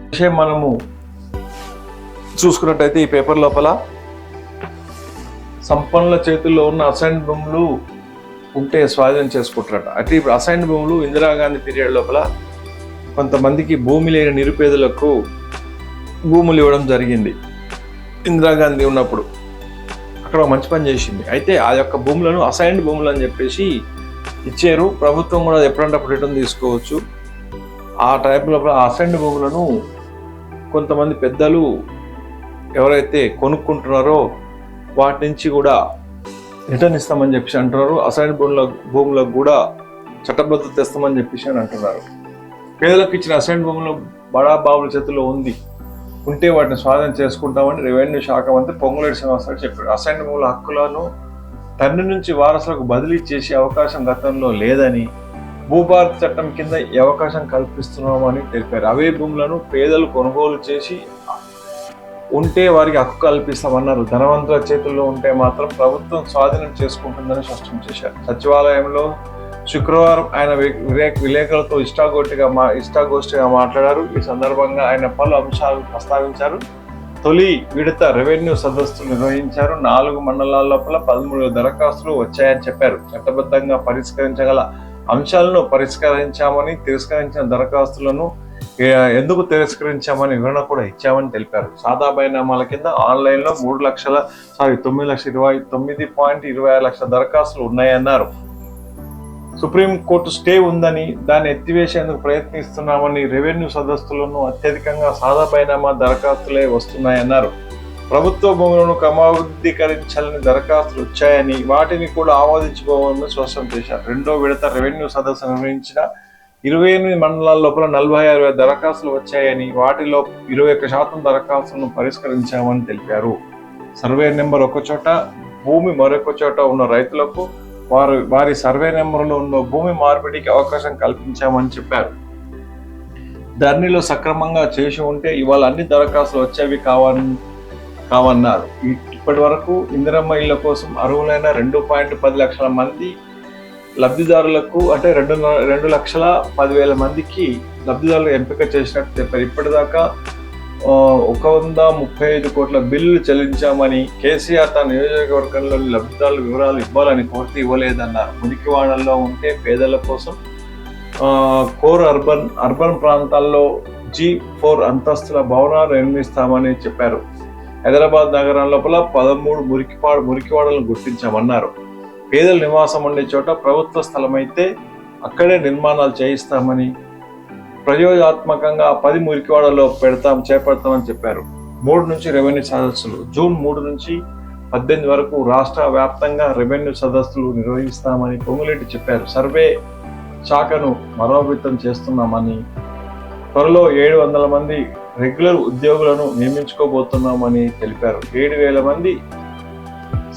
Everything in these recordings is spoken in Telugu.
విషయం మనము చూసుకున్నట్టయితే ఈ పేపర్ లోపల సంపన్నుల చేతుల్లో ఉన్న అసైన్ భూములు ఉంటే స్వాధీనం చేసుకుంటారట. అయితే ఇప్పుడు అసైన్ భూములు ఇందిరాగాంధీ పీరియడ్ లోపల కొంతమందికి భూమి లేని నిరుపేదలకు భూములు ఇవ్వడం జరిగింది. ఇందిరాగాంధీ ఉన్నప్పుడు అక్కడ మంచి పని చేసింది. అయితే ఆ యొక్క భూములను అసైన్డ్ భూములు అని చెప్పేసి ఇచ్చారు. ప్రభుత్వం కూడా ఎప్పుడంటప్పుడు రిటర్న్ తీసుకోవచ్చు. ఆ టైప్ లోపల అసైన్డ్ భూములను కొంతమంది పెద్దలు ఎవరైతే కొనుక్కుంటున్నారో వాటి నుంచి కూడా రిటర్న్ ఇస్తామని చెప్పేసి అంటున్నారు. అసైన్ భూములకు కూడా చట్టబద్ధత తెస్తామని చెప్పేసి అని అంటున్నారు. పేదలకు ఇచ్చిన అసైన్ భూములు బడా బాబుల చేతిలో ఉంటే వాటిని స్వాధీనం చేసుకుంటామని రెవెన్యూ శాఖ మంత్రి పొంగులేటి శ్రీనివాసరావు చెప్పారు. అసైన్ భూముల హక్కులను తండ్రి నుంచి వారసులకు బదిలీ చేసే అవకాశం గతంలో లేదని, భూభారతి చట్టం కింద ఈ అవకాశం కల్పిస్తున్నామని తెలిపారు. అవే భూములను పేదలు కొనుగోలు చేసి ఉంటే వారికి హక్కు కల్పిస్తామన్నారు. ధనవంతుల చేతుల్లో ఉంటే మాత్రం ప్రభుత్వం స్వాధీనం చేసుకుంటుందని స్పష్టం చేశారు. సచివాలయంలో శుక్రవారం ఆయన విలేకరులతో ఇష్టాగోష్ఠిగా మాట్లాడారు. ఈ సందర్భంగా ఆయన పలు అంశాలు ప్రస్తావించారు. తొలి విడత రెవెన్యూ సదస్సులు నిర్వహించారు. 4 మండలాల లోపల 13 దరఖాస్తులు వచ్చాయని చెప్పారు. చట్టబద్ధంగా పరిష్కరించగల అంశాలను పరిష్కరించామని, తిరస్కరించిన దరఖాస్తులను ఎందుకు తిరస్కరించామని వివరణ కూడా ఇచ్చామని తెలిపారు. సాదా బైనామాల కింద ఆన్లైన్లో 9,29.26 లక్షల దరఖాస్తులు ఉన్నాయన్నారు. సుప్రీంకోర్టు స్టే ఉందని దాన్ని ఎత్తివేసేందుకు ప్రయత్నిస్తున్నామని, రెవెన్యూ సదస్సులను అత్యధికంగా సాదా బైనామా దరఖాస్తులే వస్తున్నాయన్నారు. ప్రభుత్వ భూములను క్రమబద్ధీకరించాలని దరఖాస్తులు వచ్చాయని, వాటిని కూడా ఆమోదించుకోవాలని స్పష్టం చేశారు. 2వ విడత రెవెన్యూ సదస్సు నిర్వహించిన 28 మండలాల లోపల 46,000 దరఖాస్తులు వచ్చాయని, వాటిలో 21% దరఖాస్తులను పరిష్కరించామని తెలిపారు. సర్వే నెంబర్ ఒక చోట, భూమి మరొక చోట ఉన్న రైతులకు వారి సర్వే నెంబర్లో ఉన్న భూమి మార్పిడికి అవకాశం కల్పించామని చెప్పారు. ధరణిలో సక్రమంగా చేసి ఉంటే ఇవాళ అన్ని దరఖాస్తులు వచ్చేవి కావన్నారు. ఇప్పటి వరకు ఇందిరమ్మ ఇళ్ల కోసం అర్హులైన 2.10 లక్షల మంది లబ్ధిదారులకు, అంటే 2,10,000 మందికి లబ్ధిదారులు ఎంపిక చేసినట్టు చెప్పారు. ఇప్పటిదాకా 135 కోట్ల బిల్లులు చెల్లించామని, కేసీఆర్ తన నియోజకవర్గంలోని లబ్ధిదారుల వివరాలు ఇవ్వాలని కోరితే ఇవ్వలేదన్నారు. మురికివాడల్లో ఉంటే పేదల కోసం కోర్ అర్బన్ ప్రాంతాల్లో G4 అంతస్తుల భవనాలు నిర్మిస్తామని చెప్పారు. హైదరాబాద్ నగరం లోపల 13 మురికివాడలను గుర్తించామన్నారు. పేదల నివాసం ఉండే చోట ప్రభుత్వ స్థలమైతే అక్కడే నిర్మాణాలు చేయిస్తామని, ప్రయోగాత్మకంగా 10 మురికివాడలో చేపడతామని చెప్పారు. 3 నుంచి రెవెన్యూ సదస్సులు. జూన్ 3 నుంచి 18 వరకు రాష్ట్ర వ్యాప్తంగా రెవెన్యూ సదస్సులు నిర్వహిస్తామని పొంగులేటి చెప్పారు. సర్వే శాఖను బలోపేతం చేస్తున్నామని, త్వరలో 700 మంది రెగ్యులర్ ఉద్యోగులను నియమించుకోబోతున్నామని తెలిపారు. 7,000 మంది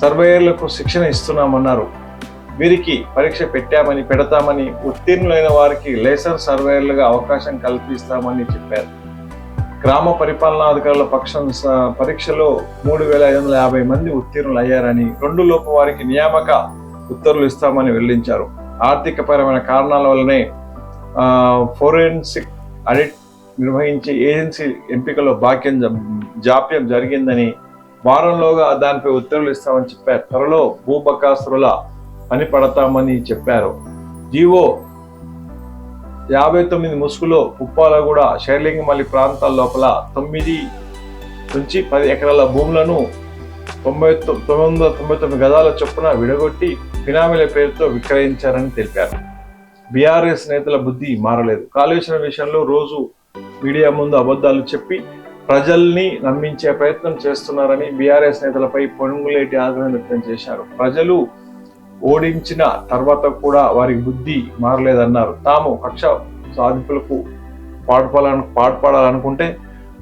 సర్వేయర్లకు శిక్షణ ఇస్తున్నామన్నారు. వీరికి పరీక్ష పెడతామని, ఉత్తీర్ణులైన వారికి లేసర్ సర్వేయర్లుగా అవకాశం కల్పిస్తామని చెప్పారు. గ్రామ పరిపాలనాధికారుల పరీక్షలో 3,550 మంది ఉత్తీర్ణులు అయ్యారని, 2 లోపు వారికి నియామక ఉత్తర్వులు ఇస్తామని వెల్లడించారు. ఆర్థికపరమైన కారణాల వల్లనే ఫోరెన్సిక్ ఆడిట్ నిర్వహించే ఏజెన్సీ ఎంపికలో జాప్యం జరిగిందని, వారంలోగా దానిపై ఉత్తర్వులు ఇస్తామని చెప్పారు. త్వరలో భూబకాసురుల పని పడతామని చెప్పారు. జీవో 59 ముసుగులో ఉప్పాలగూడ, షేర్లింగమల్లి ప్రాంతాల లోపల 9 నుంచి 10 ఎకరాల భూములను 999 గజాల చొప్పున విడగొట్టి బినామీల పేరుతో విక్రయించారని తెలిపారు. బీఆర్ఎస్ నేతల బుద్ధి మారలేదు. కాళేశ్వరం విషయంలో రోజు మీడియా ముందు అబద్ధాలు చెప్పి ప్రజల్ని నమ్మించే ప్రయత్నం చేస్తున్నారని బీఆర్ఎస్ నేతలపై పొంగులేటి ఆగ్రహం వ్యక్తం చేశారు. ప్రజలు ఓడించిన తర్వాత కూడా వారికి బుద్ధి మారలేదన్నారు. తాము కక్ష సాధింపులకు పాటుపడాలనుకుంటే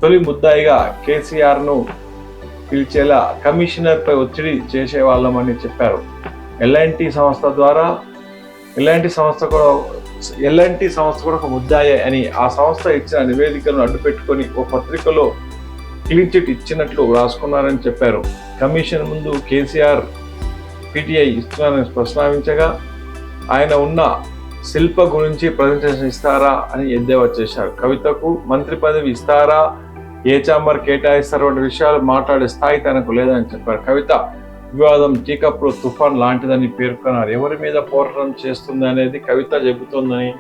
తొలి ముద్దాయిగా కేసీఆర్ను పిలిచేలా కమిషనర్పై ఒత్తిడి చేసేవాళ్ళమని చెప్పారు. ఎల్ఎన్టీ సంస్థ కూడా ఒక ముద్దాయే అని, ఆ సంస్థ ఇచ్చిన నివేదికలను అడ్డుపెట్టుకొని ఓ పత్రికలో క్లీన్ చిట్ ఇచ్చినట్లు రాసుకున్నారని చెప్పారు. కమిషన్ ముందు కేసీఆర్ PTI ఇస్తున్నారని ప్రస్తావించగా, ఆయన ఉన్న శిల్ప గురించి ప్రజెంటేషన్ ఇస్తారా అని ఎద్దేవా చేశారు. కవితకు మంత్రి పదవి ఇస్తారా, ఏ ఛాంబర్ కేటాయిస్తారు వంటి విషయాలు మాట్లాడే స్థాయి తనకు లేదని చెప్పారు. కవిత వివాదం టీకప్లో తుఫాన్ లాంటిదని పేర్కొన్నారు. ఎవరి మీద పోరాటం చేస్తుంది అనేది కవిత చెబుతోందని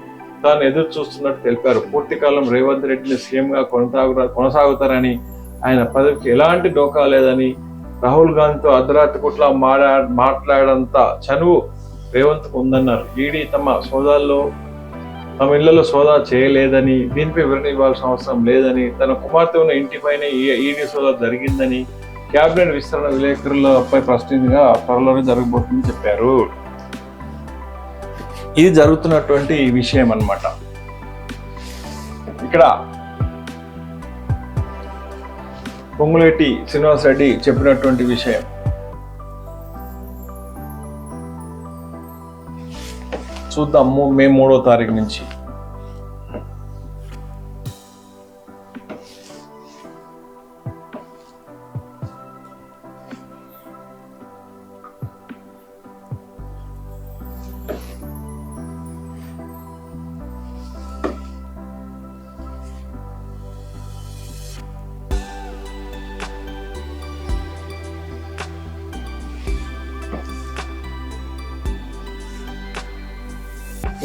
తాను ఎదురు చూస్తున్నట్టు తెలిపారు. పూర్తి కాలం రేవంత్ రెడ్డిని సీఎంగా కొనసాగుతారని, ఆయన పదవికి ఎలాంటి డోకా లేదని, రాహుల్ గాంధీతో అర్ధరాత్రి పుట్ల మాట్లాడంత చనువు రేవంత్కు ఉందన్నారు. ఈడీ తమ ఇళ్లలో సోదా చేయలేదని, దీనిపై వివరణ ఇవ్వాల్సిన అవసరం లేదని, తన కుమార్తె ఉన్న ఇంటిపైనే ఈడీ సోదా జరిగిందని, కేబినెట్ విస్తరణ విలేకరులపై ప్రశ్నగా త్వరలోనే జరగబోతుందని చెప్పారు. ఇది జరుగుతున్నటువంటి విషయం అన్నమాట. ఇక్కడ పొంగులేటి శ్రీనివాసరెడ్డి చెప్పినటువంటి విషయం. చూద్దాం మే 3వ తారీఖు నుంచి.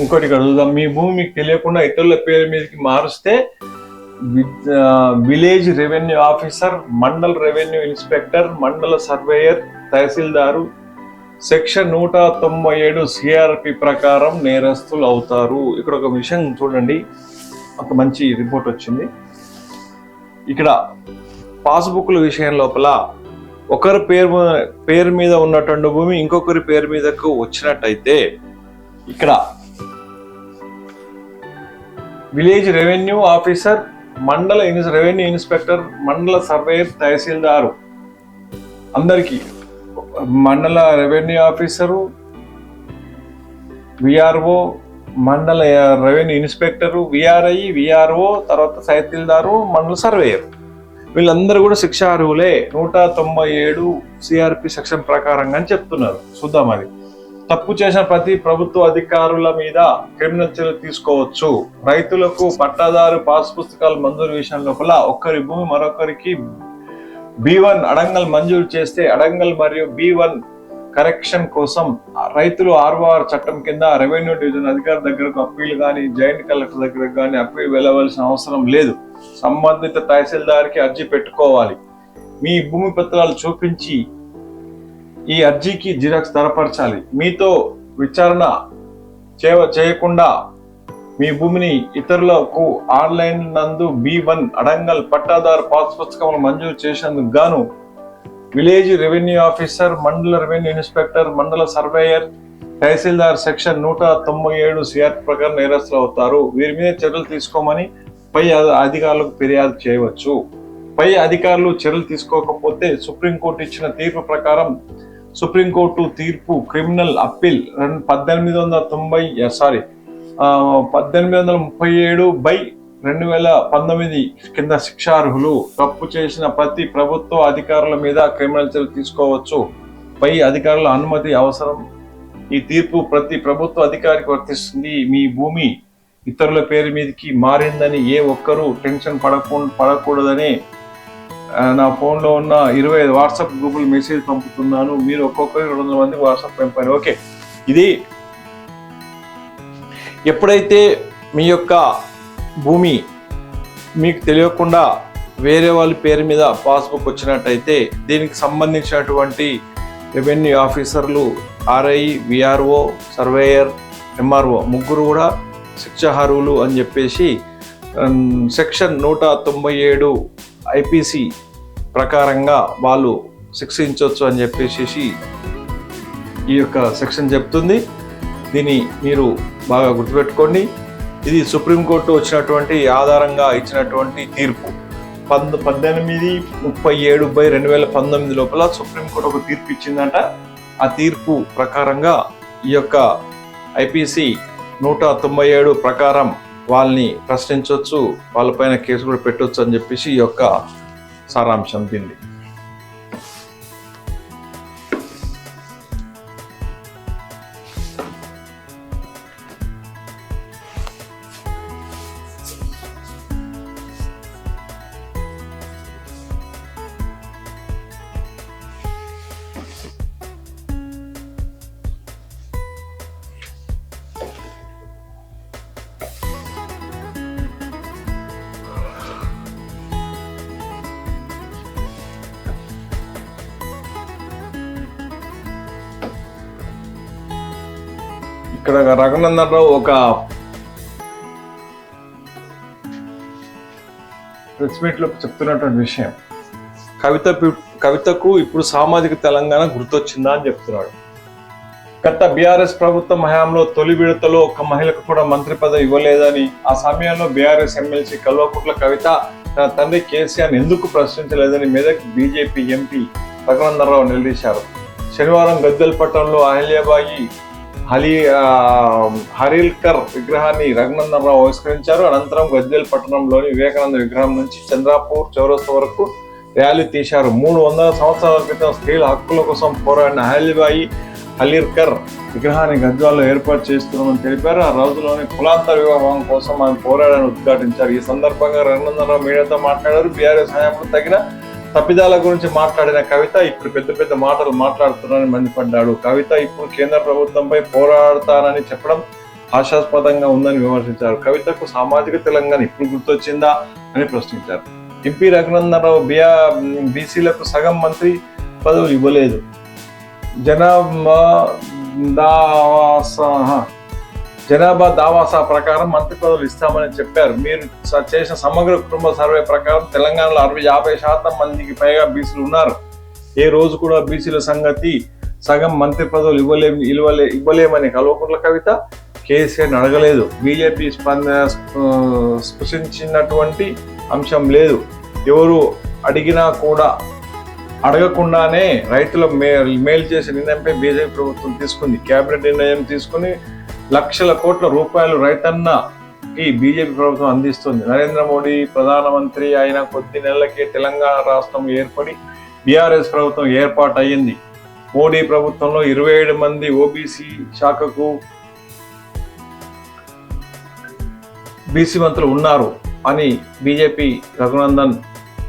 ఇంకోటి ఇక్కడ చూద్దాం. మీ భూమి మీకు తెలియకుండా ఇతరుల పేరు మీదకి మారుస్తే village revenue officer, mandal revenue inspector, మండల సర్వేయర్, తహసీల్దారు సెక్షన్ 197 సిఆర్పి ప్రకారం నేరస్తులు అవుతారు. ఇక్కడ ఒక విషయం చూడండి, ఒక మంచి రిపోర్ట్ వచ్చింది. ఇక్కడ పాస్బుక్ల విషయం లోపల ఒకరి పేరు మీద ఉన్నటువంటి భూమి ఇంకొకరి పేరు మీదకు వచ్చినట్టయితే ఇక్కడ విలేజ్ రెవెన్యూ ఆఫీసర్, మండల రెవెన్యూ ఇన్స్పెక్టర్, మండల సర్వేయర్, తహసీల్దారు అందరికీ, మండల రెవెన్యూ ఆఫీసరు, విఆర్ఓ, మండల రెవెన్యూ ఇన్స్పెక్టరు, విఆర్ఐ, విఆర్ఓ, తర్వాత తహసీల్దారు, మండల సర్వేయర్ వీళ్ళందరూ కూడా శిక్షార్హులే 197 సిఆర్పి సెక్షన్ ప్రకారంగా అని చెప్తున్నారు. చూద్దాం అది. తప్పు చేసిన ప్రతి ప్రభుత్వ అధికారుల మీద క్రిమినల్ చర్యలు తీసుకోవచ్చు. రైతులకు పట్టాదారు పాస్ పుస్తకాల మంజూరు విషయం లోపల ఒక్కరి భూమి మరొకరికి B1 అడంగల్ మంజూరు చేస్తే అడంగల్ మరియు B1 కరెక్షన్ కోసం రైతులు ROR చట్టం కింద రెవెన్యూ డివిజన్ అధికారి దగ్గరకు అప్పీల్ కానీ, జాయింట్ కలెక్టర్ దగ్గరకు కానీ అప్పీల్ వెళ్ళవలసిన అవసరం లేదు. సంబంధిత తహసీల్దార్కి అర్జీ పెట్టుకోవాలి. మీ భూమి పత్రాలు చూపించి ఈ అర్జీకి జిరాక్స్ ధరపరచాలి. మీతో విచారణ చేయకుండా మీ భూమిని ఇతరులకు ఆన్లైన్ నందు B1 అడంగల్ పట్టాదారు పాస్ పుస్తకములు మంజూరు చేసేందుకు గాను విలేజ్ రెవెన్యూ ఆఫీసర్, మండల రెవెన్యూ ఇన్స్పెక్టర్, మండల సర్వేయర్, తహసీల్దార్ సెక్షన్ 197 సిఆర్పి ప్రకారం నేరస్తులు అవుతారు. వీరి మీద చర్యలు తీసుకోమని పై అధికారులకు ఫిర్యాదు చేయవచ్చు. పై అధికారులు చర్యలు తీసుకోకపోతే సుప్రీంకోర్టు ఇచ్చిన తీర్పు ప్రకారం సుప్రీంకోర్టు తీర్పు క్రిమినల్ అప్పీల్ 1837/2019 కింద శిక్షార్హులు. తప్పు చేసిన ప్రతి ప్రభుత్వ అధికారుల మీద క్రిమినల్ చర్యలు తీసుకోవచ్చు. పై అధికారుల అనుమతి అవసరం. ఈ తీర్పు ప్రతి ప్రభుత్వ అధికారికి వర్తిస్తుంది. మీ భూమి ఇతరుల పేరు మీదకి మారిందని ఏ ఒక్కరూ టెన్షన్ పడకూడదని నా ఫోన్లో ఉన్న 25 వాట్సాప్ గ్రూపులు మెసేజ్ పంపుతున్నాను. మీరు ఒక్కొక్కరికి 200 మందికి వాట్సాప్ పంపారు. ఓకే, ఇది ఎప్పుడైతే మీ యొక్క భూమి మీకు తెలియకుండా వేరే వాళ్ళ పేరు మీద పాస్బుక్ వచ్చినట్టయితే దీనికి సంబంధించినటువంటి రెవెన్యూ ఆఫీసర్లు, RI, VRO, సర్వేయర్, MRO ముగ్గురు కూడా శిక్షార్హులు అని చెప్పేసి సెక్షన్ 197 IPC ప్రకారంగా వాళ్ళు శిక్షించవచ్చు అని చెప్పేసి ఈ యొక్క సెక్షన్ చెప్తుంది. దీన్ని మీరు బాగా గుర్తుపెట్టుకోండి. ఇది సుప్రీంకోర్టు వచ్చినటువంటి ఆధారంగా ఇచ్చినటువంటి తీర్పు 1837/2019 లోపల సుప్రీంకోర్టు ఒక తీర్పు ఇచ్చిందంట. ఆ తీర్పు ప్రకారంగా ఈ యొక్క IPC 197 ప్రకారం వాళ్ళని ప్రశ్నించవచ్చు, వాళ్ళపైన కేసు కూడా పెట్టవచ్చు అని చెప్పేసి ఈ యొక్క సారాంశం దీన్ని. ఇక్కడ రఘునందన్ రావు ఒక ప్రెస్ మీట్ లో చెప్తున్నటువంటి విషయం, కవితకు ఇప్పుడు సామాజిక తెలంగాణ గుర్తొచ్చిందా అని చెప్తున్నాడు. గత బీఆర్ఎస్ ప్రభుత్వం హయాంలో తొలి విడతలో ఒక మహిళకు కూడా మంత్రి పదవి ఇవ్వలేదని, ఆ సమయంలో బీఆర్ఎస్ ఎమ్మెల్సీ కల్వకుంట్ల కవిత తన తండ్రి కేసీఆర్ ఎందుకు ప్రశ్నించలేదని మెదక్ బీజేపీ ఎంపీ రఘునందన్ రావు నిలదీశారు. శనివారం గద్దెలపట్నంలో అహల్యాబాయి హరిల్కర్ విగ్రహాన్ని రఘునందన్ రావు ఆవిష్కరించారు. అనంతరం గద్దెలపట్నంలోని వివేకానంద విగ్రహం నుంచి చంద్రాపూర్ చౌరస్తా వరకు ర్యాలీ తీశారు. 300 సంవత్సరాల క్రితం స్త్రీల హక్కుల కోసం పోరాడిన అహల్యాబాయి హరిల్కర్ విగ్రహాన్ని గద్వాల్లో ఏర్పాటు చేస్తున్నామని తెలిపారు. ఆ రోజులోని కులాంతర వివాహం కోసం ఆమె పోరాడాన్ని ఉద్ఘాటించారు. ఈ సందర్భంగా రఘునందన్ రావు మీడియాతో మాట్లాడారు. బీఆర్ఎస్ హయాంలో తగిన తప్పిదాల గురించి మాట్లాడిన కవిత ఇప్పుడు పెద్ద పెద్ద మాటలు మాట్లాడుతున్నారని మండిపడ్డాడు. కవిత ఇప్పుడు కేంద్ర ప్రభుత్వంపై పోరాడతానని చెప్పడం హాస్యాస్పదంగా ఉందని విమర్శించారు. కవితకు సామాజిక తెలంగాణ ఇప్పుడు గుర్తొచ్చిందా అని ప్రశ్నించారు. ఎంపీ రఘునందన్ రావు బీసీలకు సగం మంత్రి పదవులు ఇవ్వలేదు, జనాభా దావాసా ప్రకారం మంత్రి పదవులు ఇస్తామని చెప్పారు. మీరు చేసిన సమగ్ర కుటుంబ సర్వే ప్రకారం తెలంగాణలో 50% మందికి పైగా బీసీలు ఉన్నారు. ఏ రోజు కూడా బీసీల సంగతి సగం మంత్రి పదవులు ఇవ్వలేమని కల్వకుంట్ల కవిత కేసీఆర్ని అడగలేదు. బీజేపీ స్పృశించినటువంటి అంశం లేదు. ఎవరు అడిగినా కూడా అడగకుండానే రైతుల మేలు చేసే నిర్ణయంపై బీజేపీ ప్రభుత్వం తీసుకుంది. కేబినెట్ నిర్ణయం తీసుకుని లక్షల కోట్ల రూపాయలు రైతన్నకి బీజేపీ ప్రభుత్వం అందిస్తుంది. నరేంద్ర మోడీ ప్రధానమంత్రి అయిన కొద్ది నెలలకే తెలంగాణ రాష్ట్రం ఏర్పడి బీఆర్ఎస్ ప్రభుత్వం ఏర్పాటు అయ్యింది. మోడీ ప్రభుత్వంలో 27 మంది ఓబీసీ శాఖకు బీసీ మంత్రులు ఉన్నారు అని బీజేపీ రఘునందన్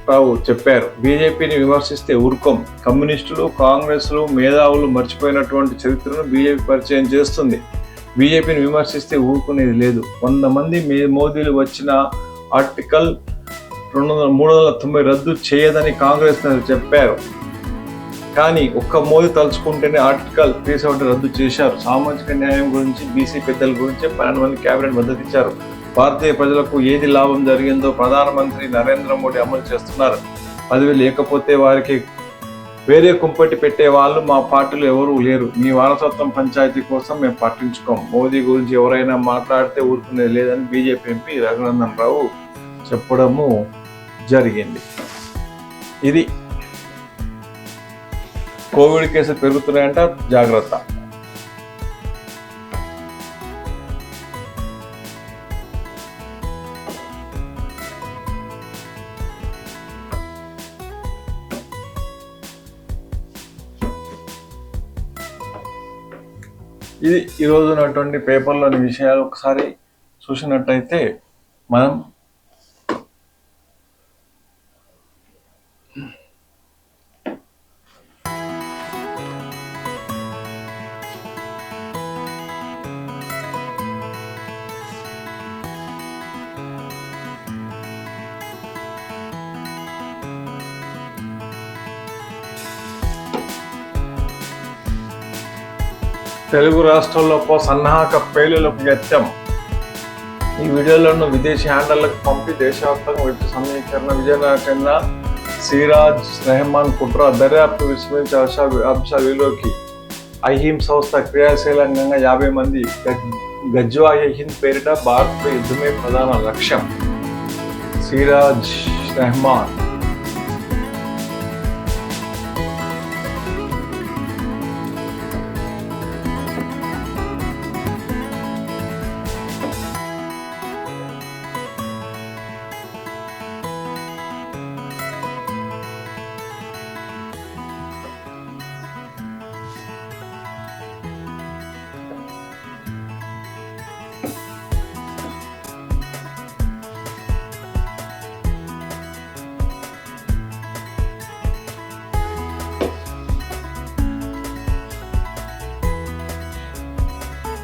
రావు చెప్పారు. బీజేపీని విమర్శిస్తే ఊరుకోం. కమ్యూనిస్టులు, కాంగ్రెస్లు, మేధావులు మర్చిపోయినటువంటి చరిత్రను బీజేపీ పరిచయం చేస్తుంది. బీజేపీని విమర్శిస్తే ఊరుకునేది లేదు. 100 మంది మోదీలు వచ్చిన ఆర్టికల్ 390 రద్దు చేయదని కాంగ్రెస్ నేతలు చెప్పారు. కానీ ఒక్క మోదీ తలుచుకుంటేనే ఆర్టికల్ 370 రద్దు చేశారు. సామాజిక న్యాయం గురించి, బీసీ పెద్దల గురించి 12 మంది కేబినెట్ మద్దతు ఇచ్చారు. భారతీయ ప్రజలకు ఏది లాభం జరిగిందో ప్రధానమంత్రి నరేంద్ర మోడీ అమలు చేస్తున్నారు. పదవి లేకపోతే వారికి వేరే కుంపటి పెట్టే వాళ్ళు మా పార్టీలో ఎవరూ లేరు. మీ వారసత్వం పంచాయతీ కోసం మేము పట్టించుకోం. మోదీ గురించి ఎవరైనా మాట్లాడితే ఊరుకునేది లేదని బీజేపీ ఎంపీ రఘునందన్ రావు చెప్పడము జరిగింది. ఇది కోవిడ్ కేసులు పెరుగుతున్నాయంట, జాగ్రత్త. ఇది ఈరోజు ఉన్నటువంటి పేపర్లోని విషయాలు ఒకసారి చూసినట్టయితే మనం తెలుగు రాష్ట్రాల్లో సన్నాహక పేలులకు యత్నం. ఈ వీడియోలను విదేశీ హ్యాండళ్లకు పంపి దేశవ్యాప్తంగా వచ్చే సమీకరణ విజయనగరం చెందిన సిరాజ్ రెహమాన్ కుట్ర దర్యాప్తు విస్మరించే అంశాలలోకి ఐహిం సంస్థ క్రియాశీలంగా 50 మంది గజ్వాయ్ హింద్ పేరిట భారత్పై యుద్ధమే ప్రధాన లక్ష్యం. సిరాజ్ రెహమాన్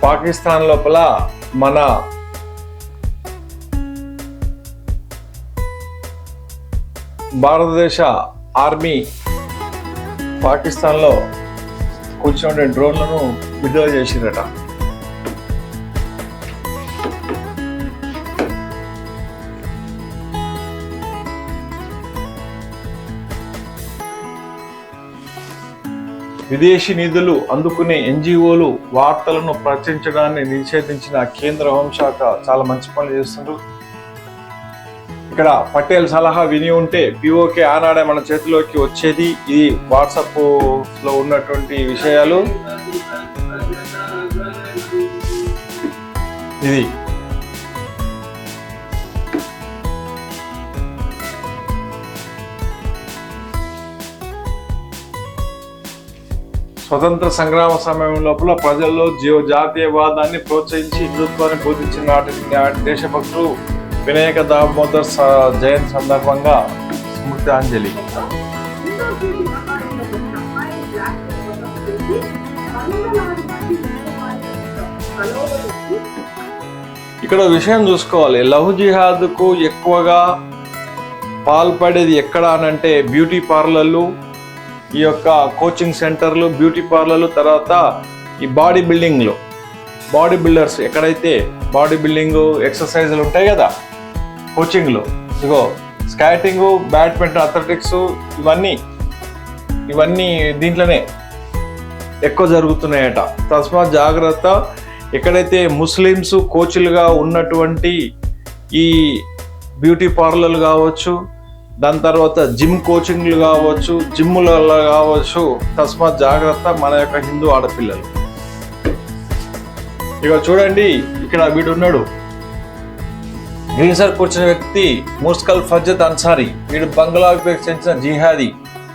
పాకిస్తాన్ లోపల మన భారతదేశ ఆర్మీ పాకిస్తాన్లో కూర్చుండే డ్రోన్లను విడుదల చేసిరట. విదేశీ నిధులు అందుకునే ఎన్జిఓలు వార్తలను ప్రచురించడాన్ని నిషేధించిన కేంద్ర హోంశాఖ చాలా మంచి పనులు చేస్తుండ్రు. ఇక్కడ పటేల్ సలహా విని ఉంటే పిఓకే ఆనాడే మన చేతిలోకి వచ్చేది. ఇది వాట్సాప్ లో ఉన్నటువంటి విషయాలు. ఇది స్వతంత్ర సంగ్రామ సమయం లోపల ప్రజల్లో జాతీయవాదాన్ని ప్రోత్సహించి హిందుత్వాన్ని బోధించిన నాటి దేశభక్తులు వినాయక దామోదర్ జయంతి సందర్భంగా స్మృతాంజలి. ఇక్కడ విషయం చూసుకోవాలి, లవ్ జిహాద్ కు ఎక్కువగా పాల్పడేది ఎక్కడ అనంటే బ్యూటీ పార్లర్లు, ఈ యొక్క కోచింగ్ సెంటర్లు, బ్యూటీ పార్లర్లు, తర్వాత ఈ బాడీ బిల్డర్స్ ఎక్కడైతే బాడీ బిల్డింగ్ ఎక్సర్సైజులు ఉంటాయి కదా కోచింగ్లో, ఇగో స్కేటింగ్, బ్యాడ్మింటన్, అథ్లెటిక్స్, ఇవన్నీ దీంట్లోనే ఎక్కువ జరుగుతున్నాయట. తస్మాత్ జాగ్రత్త. ఎక్కడైతే ముస్లిమ్స్ కోచ్లుగా ఉన్నటువంటి ఈ బ్యూటీ పార్లర్లు కావచ్చు, దాని తర్వాత జిమ్ కోచింగ్లు కావచ్చు, జిమ్లలో కావచ్చు, తస్మాత్ జాగ్రత్త మన యొక్క హిందూ ఆడపిల్లలు. ఇక చూడండి, ఇక్కడ వీడు ఉన్నాడు, గ్రీన్ సర్ కూర్చున్న వ్యక్తి ముస్కల్ ఫజత్ అన్సారీ. వీడు బంగ్లాకి చెందిన జిహాదీ.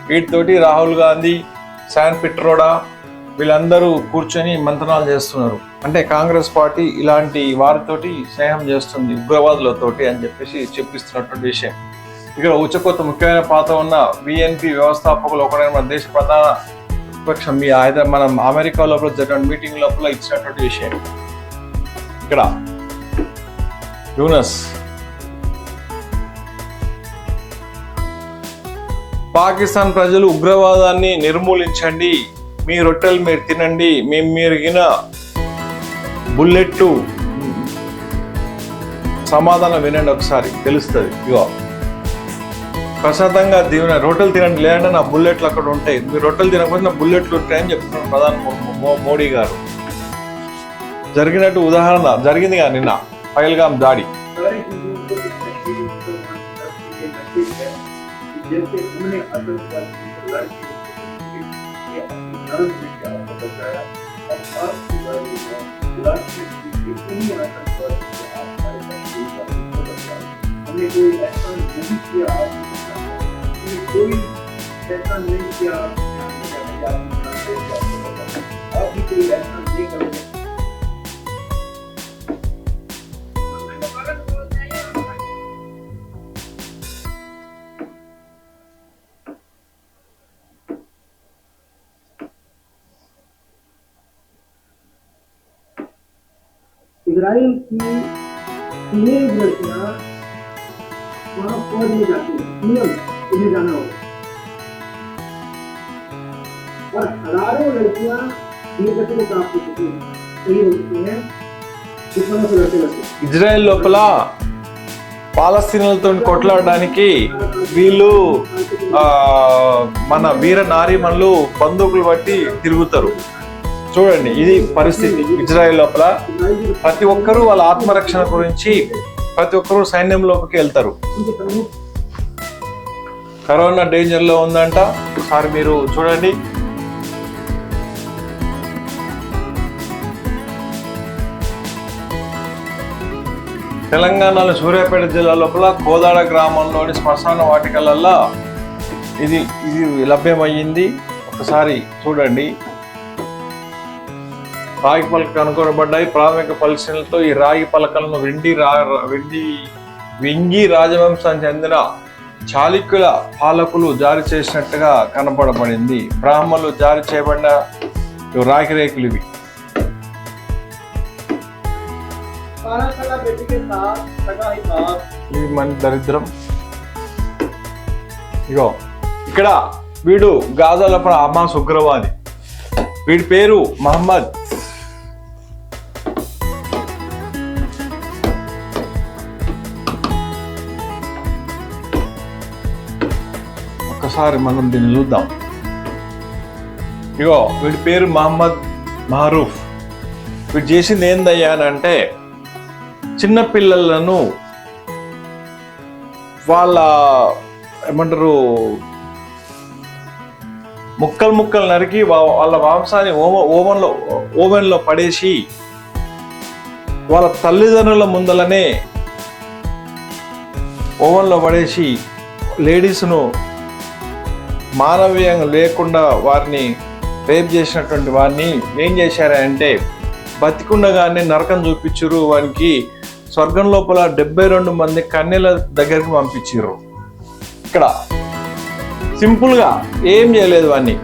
వీటితోటి రాహుల్ గాంధీ, శాన్ పిట్రోడా వీళ్ళందరూ కూర్చొని మంత్రాలు చేస్తున్నారు. అంటే కాంగ్రెస్ పార్టీ ఇలాంటి వారితోటి స్నేహం చేస్తుంది ఉగ్రవాదులతోటి అని చెప్పేసి చెప్పిస్తున్నటువంటి విషయం. ఇక్కడ ఉచ్చకొత్త ముఖ్యమైన పాత్ర ఉన్న విఎన్పి వ్యవస్థాపకులు ఒకరైన మన దేశ ప్రధాన ప్రతిపక్షం మనం అమెరికా లోపల జరిగిన మీటింగ్ లోపల ఇచ్చినటువంటి విషయం. ఇక్కడ యూనస్, పాకిస్తాన్ ప్రజలు ఉగ్రవాదాన్ని నిర్మూలించండి, మీ రొట్టెలు మీరు తినండి, మేము మీరిగిన బుల్లెట్ సమాధానం వినండి ఒకసారి తెలుస్తుంది. ఇగో ప్రశాంతంగా రొట్టెలు తినండి, లేదంటే నా బుల్లెట్లు అక్కడ ఉంటాయి, మీరు రొట్టెలు తినకపోతే నా బుల్లెట్లు ఉంటాయని చెప్తున్నారు ప్రధాని మోడీ గారు. జరిగినట్టు ఉదాహరణ జరిగింది కదా నిన్న పహల్గామ్ దాడి. इजराइल की टीनेज लड़कियां वहां फौज में जाती है, नियम इन्हें जाना होगा, और हजारों लड़कियां को प्राप्त हो चुकी हैं, सही हो चुकी हैं दुश्मनों से लड़ते लड़ते. ఇజ్రాయెల్ లోపల పాలస్తీనాలతో కొట్లాడడానికి వీళ్ళు మన వీర నారీమణులు బందూకులు బట్టి తిరుగుతారు. చూడండి, ఇది పరిస్థితి ఇజ్రాయెల్ లోపల. ప్రతి ఒక్కరూ వాళ్ళ ఆత్మరక్షణ గురించి ప్రతి ఒక్కరూ సైన్యంలోకి వెళ్తారు. కరోనా డేంజర్ లో ఉందంట. ఒకసారి మీరు చూడండి, తెలంగాణలో సూర్యాపేట జిల్లా లోపల కోదాడ గ్రామంలోని శ్మశాన వాటికలల్లో ఇది లభ్యమయ్యింది. ఒకసారి చూడండి, రాగి పలక కనుగొనబడ్డాయి. ప్రాథమిక పరిశీలనలతో ఈ రాగి పలకలను వింగి రాజవంశానికి చెందిన చాళుక్యుల పాలకులు జారీ చేసినట్టుగా కనపడబడింది. బ్రాహ్మణులు జారీ చేయబడిన రాగి రేకులు ఇవి. ఇవి మన దరిద్రం. ఇగో ఇక్కడ వీడు గాజాల హమాస్ ఉగ్రవాది. వీడి పేరు మహమ్మద్. ఒక్కసారి మనం దీన్ని చూద్దాం. ఇగో వీడి పేరు మహమ్మద్ మహరూఫ్. వీడు చేసింది ఏందయ్యా అని అంటే, చిన్నపిల్లలను వాళ్ళ ఏమంటారు ముక్కలు నరికి వాళ్ళ మాంసాన్ని ఓవెన్లో పడేసి వాళ్ళ తల్లిదండ్రుల ముందలనే ఓవెన్లో పడేసి లేడీస్ను మానవీయంగా లేకుండా వారిని రేప్ చేసినటువంటి వారిని ఏం చేశారంటే బతికుండగానే నరకం చూపించారు. వానికి స్వర్గం లోపల 72 మంది కన్యల దగ్గరికి పంపించారు. ఇక్కడ సింపుల్గా ఏం చేయలేదు వాడిని.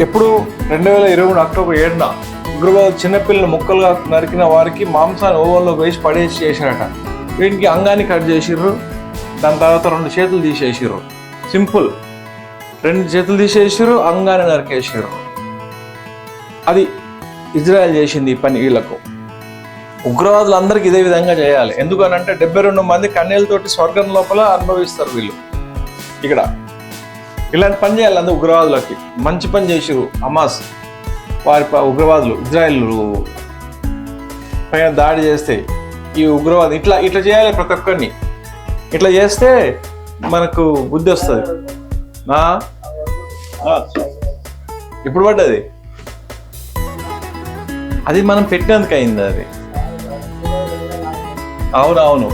ఎప్పుడు 2023 అక్టోబర్ 7న ఉగ్రవాద చిన్నపిల్లలు ముక్కలుగా నరికిన వారికి మాంసాన్ని ఓవెన్లో వేసి పడేసి చేశారట. వీటికి అంగాన్ని కట్ చేసిర్రు, దాని తర్వాత 2 చేతులు తీసేసిర్రు. సింపుల్, 2 చేతులు తీసేసిర్రు, అంగాన్ని నరికేసిర్రు. అది ఇజ్రాయెల్ చేసింది ఈ పని. వీళ్ళకు ఉగ్రవాదులు అందరికీ ఇదే విధంగా చేయాలి. ఎందుకనంటే 72 మంది కన్యలతోటి స్వర్గం లోపల అనుభవిస్తారు వీళ్ళు. ఇక్కడ ఇలాంటి పని చేయాలి అందరూ ఉగ్రవాదులకి. మంచి పని చేసిరు హమాస్ వారి ఉగ్రవాదులు ఇజ్రాయెల్ పైన దాడి చేస్తే ఈ ఉగ్రవాదం ఇట్లా చేయాలి. ప్రతి ఒక్కరిని ఇట్లా చేస్తే మనకు బుద్ధి వస్తుంది. ఇప్పుడు పడ్డది అది మనం పెట్టినందుకు అయింది అది. అవునవును,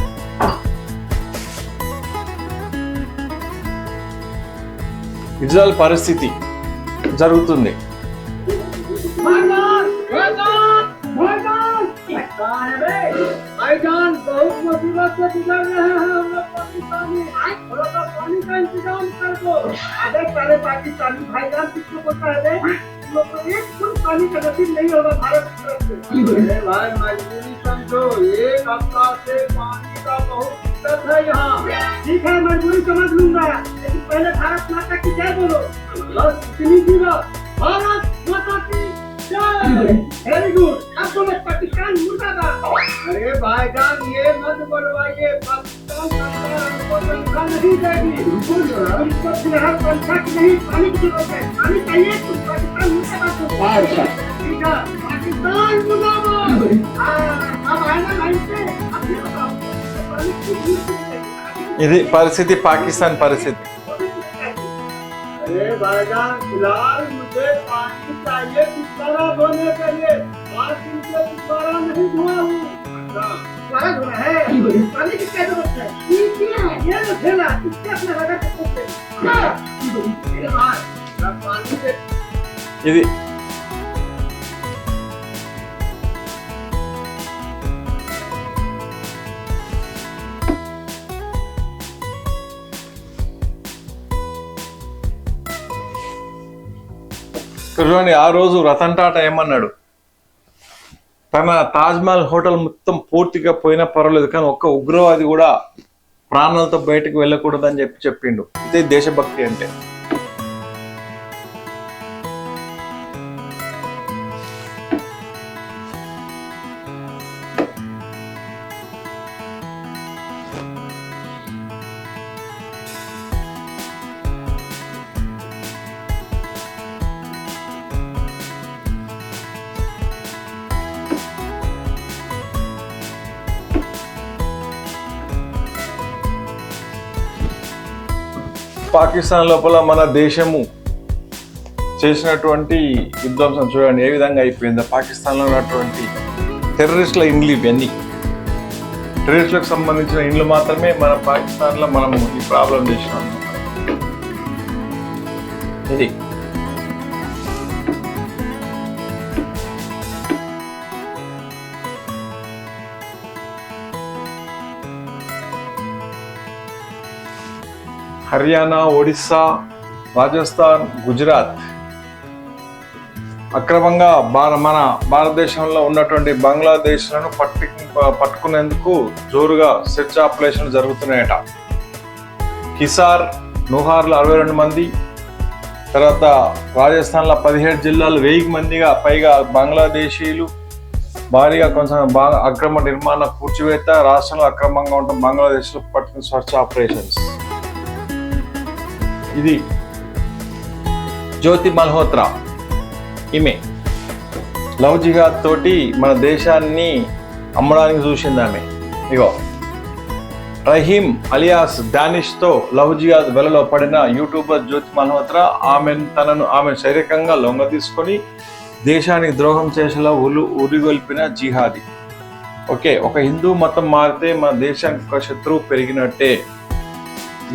ఇజ్రాయెల్ పరిస్థితి జరుగుతుంది. भाईजान बहुत मुसीबत से गुजर रहे हैं हम लोग पाकिस्तानी, थोड़ा सा पानी का इंतजाम कर दो। अगर सारे पाकिस्तानी भाईजान किसको बोलता है तुम लोग को एक फुल पानी का नसीब नहीं होगा भारत की तरफ से। अरे भाई मजबूरी समझो, 1 हफ्ता से पानी का बहुत दिक्कत है यहाँ। ठीक है मजबूरी समझ लूंगा, लेकिन पहले भारत माता की जय बोलो। बस इतनी सी बात, भारत माता की वेरी गुड। अब बोलो पाकिस्तान मुर्दाबाद। अरे भाईजान ये मत बोलवाइए, पाकिस्तान सरकार हमको तनख्वाह नहीं देगी। हमको फिलहाल तनख्वाह की नहीं, पानी की जरूरत है। पानी चाहिए तो पाकिस्तान मुर्दाबाद। ठीक है पाकिस्तान मुर्दाबाद। अब आए ना लाइन पे, अब ये बताओ पानी की ఇది పరిస్థితి, పాకిస్తాన్ పరిస్థితి. अरे भाईजान फिलहाल मुझे पानी चाहिए पिछवाड़ा धोने के लिए। 5 दिन से पिछवाड़ा नहीं धोआ हूँ। पिछवाड़ा धोना है, पानी की क्या जरूरत है? ये जो ठेला इससे अपना लगा सकते हैं। मेरे भाई पानी से ఇది చూడండి. ఆ రోజు రతన్ టాటా ఏమన్నాడు, తన తాజ్మహల్ హోటల్ మొత్తం పూర్తిగా పోయినా పర్వాలేదు కానీ ఒక్క ఉగ్రవాది కూడా ప్రాణాలతో బయటకు వెళ్ళకూడదని చెప్పిండు. ఇదే దేశభక్తి అంటే. పాకిస్తాన్ లోపల మన దేశము చేసినటువంటి విధ్వంసం చూడండి ఏ విధంగా అయిపోయిందో. పాకిస్తాన్లో ఉన్నటువంటి టెర్రరిస్టుల ఇండ్లు ఇవన్నీ. టెర్రరిస్టులకు సంబంధించిన ఇండ్లు మాత్రమే మన పాకిస్తాన్లో మనం ఈ ప్రాబ్లం చేసినాం. ఇది హర్యానా, ఒడిస్సా, రాజస్థాన్, గుజరాత్ అక్రమంగా మన భారతదేశంలో ఉన్నటువంటి బంగ్లాదేశ్లను పట్టుకునేందుకు జోరుగా సెర్చ్ ఆపరేషన్లు జరుగుతున్నాయట. హిసార్, నుహార్లో 62 మంది, తర్వాత రాజస్థాన్లో 17 జిల్లాలు 1000 మందిగా పైగా బంగ్లాదేశీలు భారీగా కొంచెం అక్రమ నిర్మాణ కూర్చివేత, రాష్ట్రంలో అక్రమంగా ఉన్న బంగ్లాదేశ్లో పట్టుకుని సెర్చ్ ఆపరేషన్స్. ఇది జ్యోతి మల్హోత్రా ఈమె లవ్ జిహాద్ తోటి మన దేశాన్ని అమ్మడానికి చూసింది ఆమె. ఇగో రహీం అలియాస్ డానిష్ తో లవ్ జిహాద్ వెలలో పడిన యూట్యూబర్ జ్యోతి మల్హోత్రా ఆమె శారీరకంగా లొంగ తీసుకొని దేశానికి ద్రోహం చేసేలా ఉరిగొల్పిన జిహాదీ. ఓకే, ఒక హిందూ మతం మారితే మన దేశానికి ఒక శత్రువు పెరిగినట్టే.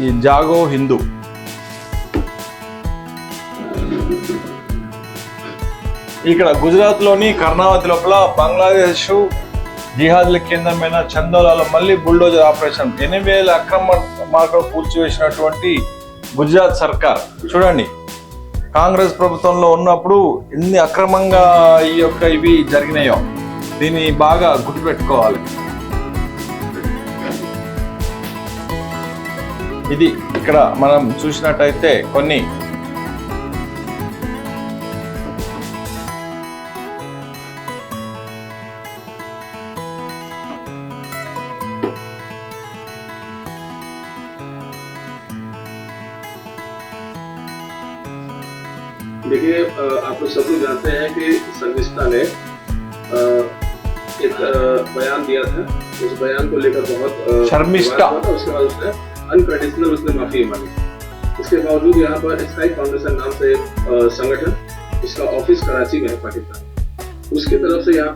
ఈ జాగో హిందూ. ఇక్కడ గుజరాత్ లోని కర్ణావతి లోపల బంగ్లాదేశ్ జిహాద్ల కేంద్రమైన చందోలాలో మళ్ళీ బుల్డోజర్ ఆపరేషన్ 8,000 అక్రమ మార్గం కూల్చివేసినటువంటి గుజరాత్ సర్కార్. చూడండి, కాంగ్రెస్ ప్రభుత్వంలో ఉన్నప్పుడు ఎన్ని అక్రమంగా ఇవి జరిగినాయో దీన్ని బాగా గుర్తుపెట్టుకోవాలి. ఇది ఇక్కడ మనం చూసినట్టయితే కొన్ని देखिए, आप लोग सब लोग जानते हैं कि संविष्टा ने एक बयान दिया था. उस बयान को लेकर बहुत शर्मिष्ठा हुआ था. उसके बाद उसने अनकंडीशनल माफी मांगी. इसके बावजूद यहाँ पर स्ट्राइक फाउंडेशन नाम से एक संगठन, इसका ऑफिस कराची में है पाकिस्तान, उसकी तरफ से यहाँ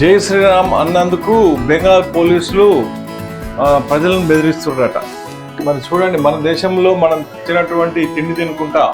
జై శ్రీరామ్ అన్నందుకు బెంగాల్ పోలీసులు ప్రజలను బెదిరిస్తున్నారట. మరి చూడండి, మన దేశంలో మనం తినటువంటి తిండి తినుకుంటా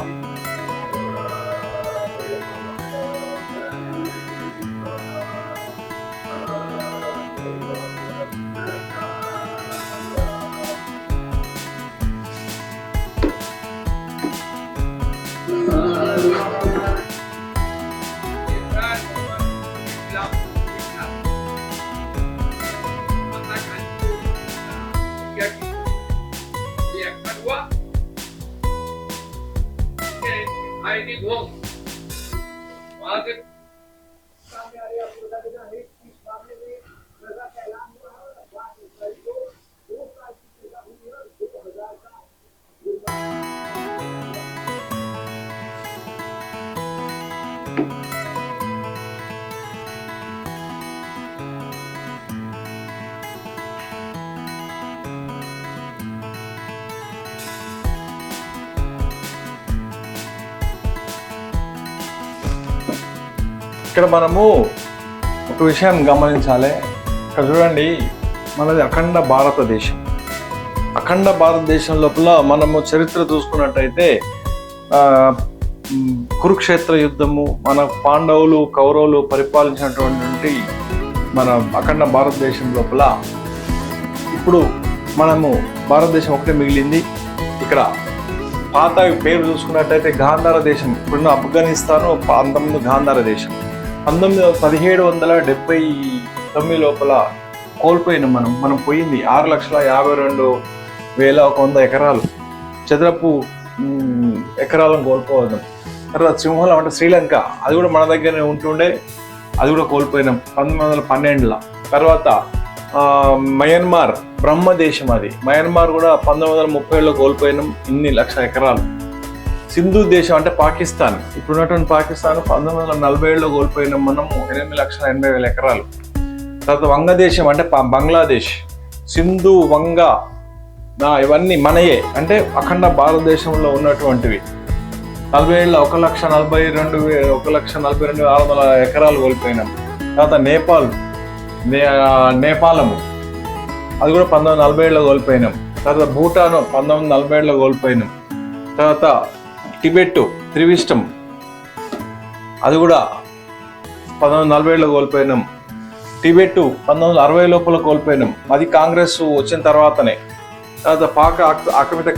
ఇక్కడ మనము ఒక విషయం గమనించాలి. ఇక్కడ చూడండి, మనది అఖండ భారతదేశం. అఖండ భారతదేశం లోపల మనము చరిత్ర చూసుకున్నట్టయితే కురుక్షేత్ర యుద్ధము, మన పాండవులు కౌరవులు పరిపాలించినటువంటి మన అఖండ భారతదేశం లోపల ఇప్పుడు మనము భారతదేశం ఒకటే మిగిలింది. ఇక్కడ పాత పేరు చూసుకున్నట్టయితే గాంధార దేశం, ఇప్పుడున్న ఆఫ్ఘనిస్తాను అంతకుముందు గాంధార దేశం. 1779 లోపల కోల్పోయినాం మనం పోయింది 6,52,100 ఎకరాలు చదరపు ఎకరాలను కోల్పోవద్దాం. తర్వాత సింహళం అంటే శ్రీలంక, అది కూడా మన దగ్గరనే ఉంటుండే, అది కూడా కోల్పోయినాం 1912లో. తర్వాత మయన్మార్ బ్రహ్మదేశం, అది మయన్మార్ కూడా 1930లో కోల్పోయినాం ఇన్ని లక్షల ఎకరాలు. సింధు దేశం అంటే పాకిస్తాన్, ఇప్పుడున్నటువంటి పాకిస్తాన్ 1947లో కోల్పోయినాం మనం 8,80,000 ఎకరాలు. తర్వాత వంగదేశం అంటే బంగ్లాదేశ్, సింధు, వంగ ఇవన్నీ మనయే, అంటే అఖండ భారతదేశంలో ఉన్నటువంటివి. 40 ఏళ్ళ 1,42,600 ఎకరాలు కోల్పోయినాం. తర్వాత నేపాలము అది కూడా 1947లో కోల్పోయినాం. తర్వాత భూటాను 1947లో కోల్పోయినాం. తర్వాత టిబెట్ త్రివిష్టం అది కూడా 1947లో కోల్పోయినాం. టిబెట్ 1960 లోపల కోల్పోయినాం. అది కాంగ్రెస్ వచ్చిన తర్వాతనే. తర్వాత పాక్ ఆక్రమిత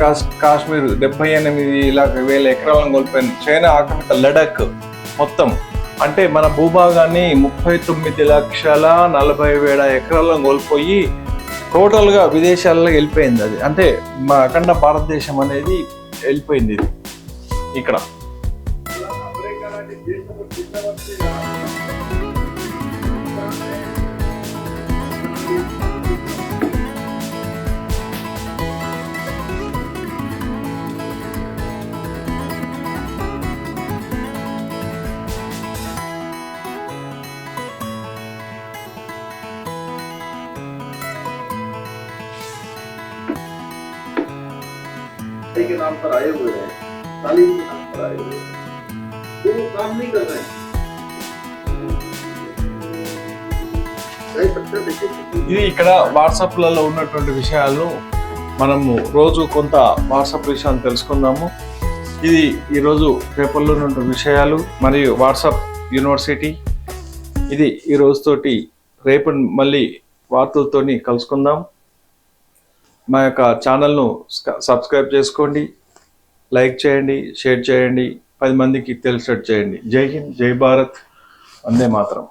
కాశ్మీర్ 78,000 ఎకరాలను కోల్పోయినాం. చైనా ఆక్రమిత లడక్ మొత్తం, అంటే మన భూభాగాన్ని 39,40,000 ఎకరాలను కోల్పోయి టోటల్గా విదేశాల్లో వెళ్ళిపోయింది. అది అంటే మా అఖండ భారతదేశం అనేది వెళ్ళిపోయింది. ఇది ఇక్కడ के नाम पर आए हुए हैं, तालीम के नाम पर आए हुए हैं, वो काम नहीं कर रहे हैं। ఇది ఇక్కడ వాట్సాప్లలో ఉన్నటువంటి విషయాలు మనము రోజు కొంత వాట్సాప్ విషయాలు తెలుసుకుందాము. ఇది ఈరోజు పేపర్లో ఉన్న విషయాలు మరియు వాట్సాప్ యూనివర్సిటీ. ఇది ఈ రోజుతోటి రేపు మళ్ళీ వార్తలతోని కలుసుకుందాం. మా యొక్క ఛానల్ను సబ్స్క్రైబ్ చేసుకోండి, లైక్ చేయండి, షేర్ చేయండి, 10 మందికి తెలిసేట్టు చేయండి. జై హింద్, జై భారత్, వందే మాతరం.